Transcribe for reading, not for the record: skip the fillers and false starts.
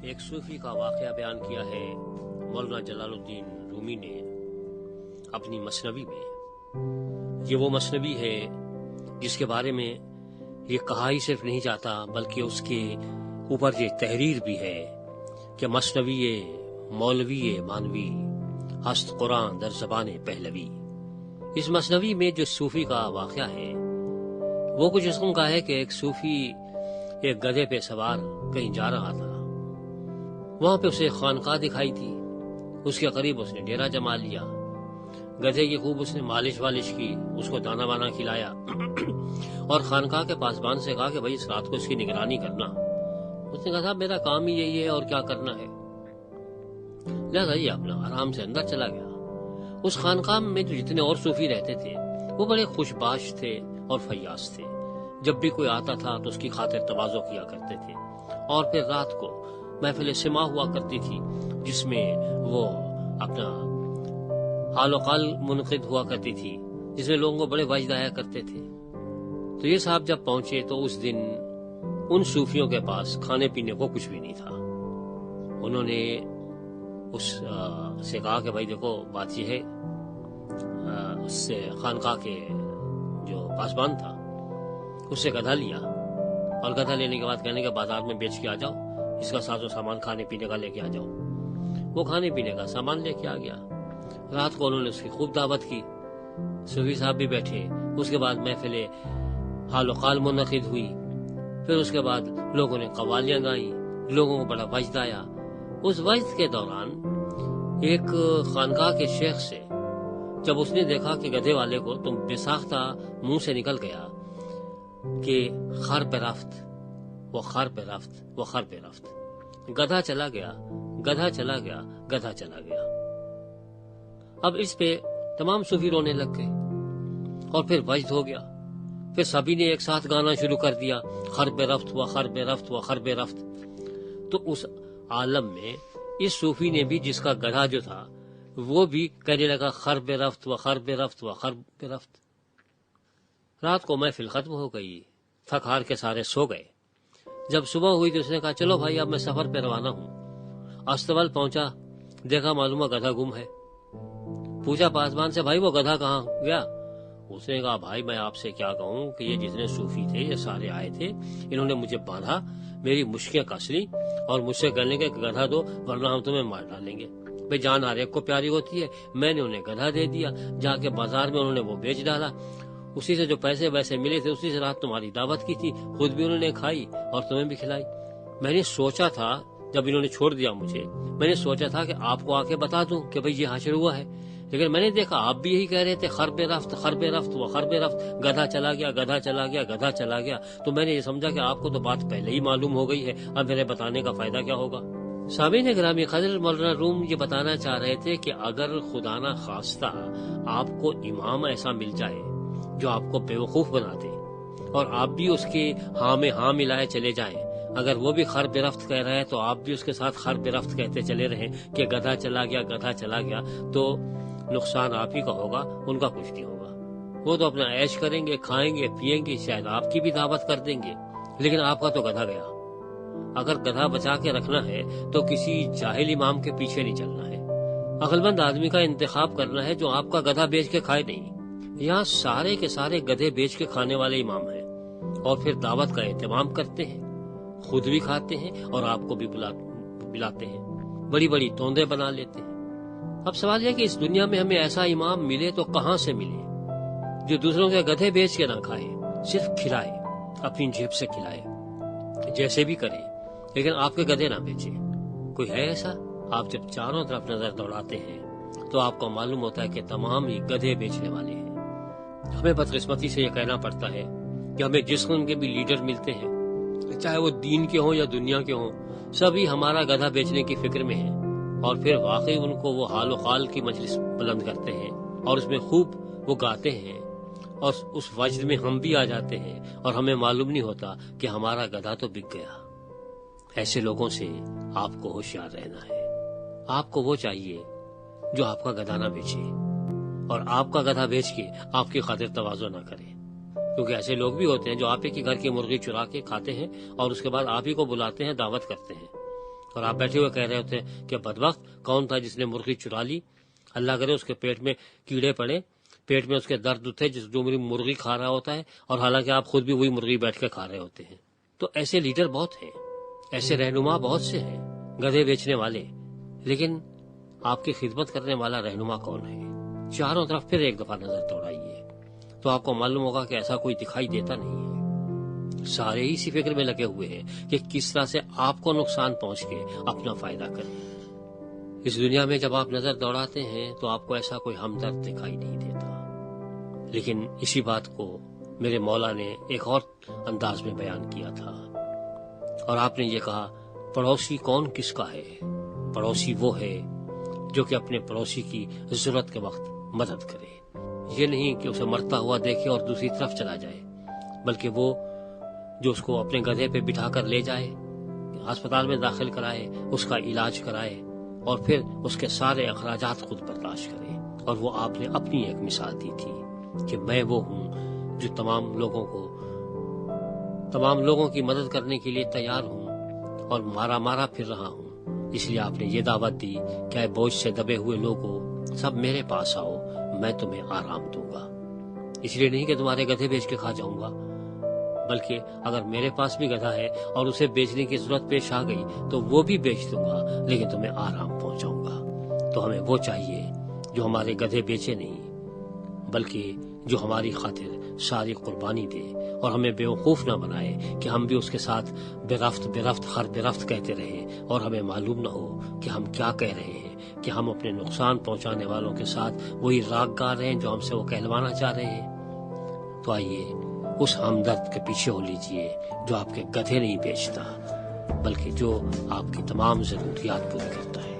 ایک صوفی کا واقعہ بیان کیا ہے مولانا جلال الدین رومی نے اپنی مثنوی میں۔ یہ وہ مثنوی ہے جس کے بارے میں یہ کہا ہی صرف نہیں جاتا بلکہ اس کے اوپر یہ تحریر بھی ہے کہ مثنوی مولوی مانوی ہست قرآن در زبان پہلوی۔ اس مثنوی میں جو صوفی کا واقعہ ہے وہ کچھ اس قسم کا ہے کہ ایک صوفی ایک گدھے پہ سوار کہیں جا رہا تھا۔ وہاں پہ اسے خانقاہ دکھائی تھی، اس کے قریب اس نے ڈیرا جما لیا، گدھے کی خوب اس نے مالش والش کی، اس کو دانا بانا کھلایا اور خانقاہ کے پاسبان سے کہا کہ بھائی اس رات کو اس کی نگرانی کرنا۔ اس نے کہا صاحب میرا کام ہی یہی ہے اور کیا کرنا ہے، لہذا یہ اپنا آرام سے اندر چلا گیا۔ اس خانقاہ میں جو جتنے اور صوفی رہتے تھے وہ بڑے خوش باش تھے اور فیاض تھے، جب بھی کوئی آتا تھا تو اس کی خاطر تواضع کیا کرتے تھے، اور پھر رات کو محفل سما ہوا کرتی تھی جس میں وہ اپنا حال و قال منعقد ہوا کرتی تھی، جس میں لوگوں کو بڑے وجد آیا کرتے تھے۔ تو یہ صاحب جب پہنچے تو اس دن ان صوفیوں کے پاس کھانے پینے کو کچھ بھی نہیں تھا۔ انہوں نے اس سے کہا کہ بھائی دیکھو بات یہ ہے، اس سے خانقاہ کے جو پاسبان تھا اس سے گدھا لیا، اور گدھا لینے کے بعد کہنے کے بازار میں بیچ کے آ جاؤ، اس کا ساز و سامان کھانے پینے کا لے کے آ جاؤ۔ وہ کھانے پینے کا سامان لے کے آ گیا۔ رات کو انہوں نے اس کی خوب دعوت کی، صوفی صاحب بھی بیٹھے، اس کے بعد محفل حال و قال منعقد ہوئی، پھر اس کے بعد لوگوں نے قوالیاں گائیں، لوگوں کو بڑا وجد آیا۔ اس وجد کے دوران ایک خانقاہ کے شیخ سے جب اس نے دیکھا کہ گدھے والے کو تم بے ساختہ منہ سے نکل گیا کہ خر پہ رفت وہ خر پہ رفت وہ خر پہ رفت، گدھا چلا گیا گدھا چلا گیا گدھا چلا گیا۔ اب اس پہ تمام صوفی رونے لگ گئے اور پھر وجد ہو گیا، پھر سبھی نے ایک ساتھ گانا شروع کر دیا، خر پہ رفت و خر پہ رفت و خر پہ رفت۔ تو اس عالم میں اس صوفی نے بھی، جس کا گدھا جو تھا وہ بھی کہنے لگا خر پہ رفت و خر پہ رفت و خر پہ رفت۔ رات کو محفل ختم ہو گئی، تھک ہار کے سارے سو گئے۔ جب صبح ہوئی تو اس نے کہا چلو بھائی اب میں سفر پہ روانہ ہوں۔ استبل پہنچا، دیکھا معلوم گدھا گم ہے۔ پوچھا پاسبان سے بھائی وہ گدھا کہاں گیا؟ اس نے کہا بھائی میں آپ سے کیا کہوں کہ یہ جتنے صوفی تھے یہ سارے آئے تھے، انہوں نے مجھے باندھا، میری مشکیں کس لی اور مجھ سے کہنے کے گدھا دو ورنہ ہم تمہیں مار ڈالیں گے۔ بھائی جان ہر ایک کو پیاری ہوتی ہے، میں نے انہیں گدھا دے دیا، جا کے بازار میں انہوں نے وہ بیچ ڈالا، اسی سے جو پیسے ویسے ملے تھے اسی سے رات تمہاری دعوت کی تھی، خود بھی انہوں نے کھائی اور تمہیں بھی کھلائی۔ میں نے سوچا تھا جب انہوں نے چھوڑ دیا مجھے، میں نے سوچا تھا کہ آپ کو آ کے بتا دوں کہ بھئی یہ حاصل ہوا ہے، لیکن میں نے دیکھا آپ بھی یہی کہہ رہے تھے خر پہ رفت وہ خر پہ رفت، گدھا چلا گیا گدھا چلا گیا گدھا چلا گیا، تو میں نے یہ سمجھا کہ آپ کو تو بات پہلے ہی معلوم ہو گئی ہے، اب میرے بتانے کا فائدہ کیا ہوگا۔ سامعین گرامی قدر، مولانا روم یہ بتانا چاہ رہے تھے کہ اگر خدا نہ خواستہ آپ کو امام ایسا مل جائے جو آپ کو بیوقوف بنا دے اور آپ بھی اس کے ہاں میں ہاں ملائے چلے جائیں، اگر وہ بھی خر برفت کہہ رہا ہے تو آپ بھی اس کے ساتھ خر برفت کہتے چلے رہیں کہ گدھا چلا گیا، تو نقصان آپ ہی کا ہوگا، ان کا کچھ نہیں ہوگا۔ وہ تو اپنا عیش کریں گے، کھائیں گے پیئیں گے، شاید آپ کی بھی دعوت کر دیں گے، لیکن آپ کا تو گدھا گیا۔ اگر گدھا بچا کے رکھنا ہے تو کسی جاہل امام کے پیچھے نہیں چلنا ہے، عقل مند آدمی کا انتخاب کرنا ہے جو آپ کا گدھا بیچ کے کھائے نہیں۔ یہاں سارے کے سارے گدھے بیچ کے کھانے والے امام ہیں اور پھر دعوت کا اہتمام کرتے ہیں، خود بھی کھاتے ہیں اور آپ کو بھی بلاتے ہیں، بڑی بڑی توندے بنا لیتے ہیں۔ اب سوال یہ کہ اس دنیا میں ہمیں ایسا امام ملے تو کہاں سے ملے جو دوسروں کے گدھے بیچ کے نہ کھائے، صرف کھلائے، اپنی جیب سے کھلائے، جیسے بھی کرے، لیکن آپ کے گدھے نہ بیچے۔ کوئی ہے ایسا؟ آپ جب چاروں طرف نظر دوڑاتے ہیں تو آپ کو معلوم ہوتا ہے کہ تمام ہی گدھے بیچنے والے ہیں۔ ہمیں بدقسمتی سے یہ کہنا پڑتا ہے کہ ہمیں جس قسم کے بھی لیڈر ملتے ہیں، چاہے وہ دین کے ہوں یا دنیا کے ہوں، سبھی ہمارا گدھا بیچنے کی فکر میں ہیں، اور پھر واقعی ان کو وہ حال و قال کی مجلس بلند کرتے ہیں اور اس میں خوب وہ گاتے ہیں، اور اس وجد میں ہم بھی آ جاتے ہیں اور ہمیں معلوم نہیں ہوتا کہ ہمارا گدھا تو بک گیا۔ ایسے لوگوں سے آپ کو ہوشیار رہنا ہے۔ آپ کو وہ چاہیے جو آپ کا گدھا نہ بیچے اور آپ کا گدھا بیچ کے آپ کی خاطر تواضع نہ کرے، کیونکہ ایسے لوگ بھی ہوتے ہیں جو آپ کے گھر کی مرغی چرا کے کھاتے ہیں اور اس کے بعد آپ ہی کو بلاتے ہیں، دعوت کرتے ہیں، اور آپ بیٹھے ہوئے کہہ رہے ہوتے ہیں کہ بدبخت کون تھا جس نے مرغی چرا لی، اللہ کرے اس کے پیٹ میں کیڑے پڑے، پیٹ میں اس کے درد تھے جو میری مرغی کھا رہا ہوتا ہے، اور حالانکہ آپ خود بھی وہی مرغی بیٹھ کے کھا رہے ہوتے ہیں۔ تو ایسے لیڈر بہت ہیں، ایسے رہنما بہت سے ہیں، گدھے بیچنے والے، لیکن آپ کی خدمت کرنے والا رہنما کون ہے؟ چاروں طرف پھر ایک دفعہ نظر دوڑائیے تو آپ کو معلوم ہوگا کہ ایسا کوئی دکھائی دیتا نہیں ہے۔ سارے ہی اسی فکر میں لگے ہوئے ہیں کہ کس طرح سے آپ کو نقصان پہنچ کے اپنا فائدہ کریں۔ اس دنیا میں جب آپ نظر دوڑاتے ہیں تو آپ کو ایسا کوئی ہمدرد دکھائی نہیں دیتا، لیکن اسی بات کو میرے مولا نے ایک اور انداز میں بیان کیا تھا، اور آپ نے یہ کہا، پڑوسی کون کس کا ہے؟ پڑوسی وہ ہے جو کہ اپنے پڑوسی کی ضرورت کے وقت مدد کرے، یہ نہیں کہ اسے مرتا ہوا دیکھے اور دوسری طرف چلا جائے، بلکہ وہ جو اس کو اپنے گدھے پہ بٹھا کر لے جائے، ہسپتال میں داخل کرائے، اس کا علاج کرائے، اور پھر اس کے سارے اخراجات خود برداشت کرے۔ اور وہ آپ نے اپنی ایک مثال دی تھی کہ میں وہ ہوں جو تمام لوگوں کی مدد کرنے کے لیے تیار ہوں اور مارا پھر رہا ہوں۔ اس لیے آپ نے یہ دعوت دی کہ اے بوجھ سے دبے ہوئے لوگوں، سب میرے پاس آؤ، میں تمہیں آرام دوں گا۔ اس لیے نہیں کہ تمہارے گدھے بیچ کے کھا جاؤں گا، بلکہ اگر میرے پاس بھی گدھا ہے اور اسے بیچنے کی ضرورت پیش آ گئی تو وہ بھی بیچ دوں گا، لیکن تمہیں آرام پہنچاؤں گا۔ تو ہمیں وہ چاہیے جو ہمارے گدھے بیچے نہیں، بلکہ جو ہماری خاطر ساری قربانی دے، اور ہمیں بیوقوف نہ بنائے کہ ہم بھی اس کے ساتھ برفت کہتے رہیں اور ہمیں معلوم نہ ہو کہ ہم کیا کہہ رہے ہیں، کہ ہم اپنے نقصان پہنچانے والوں کے ساتھ وہی راگ گا رہے ہیں جو ہم سے وہ کہلوانا چاہ رہے ہیں۔ تو آئیے اس ہمدرد کے پیچھے ہو لیجئے جو آپ کے گدھے نہیں بیچتا، بلکہ جو آپ کی تمام ضروریات پوری کرتا ہے۔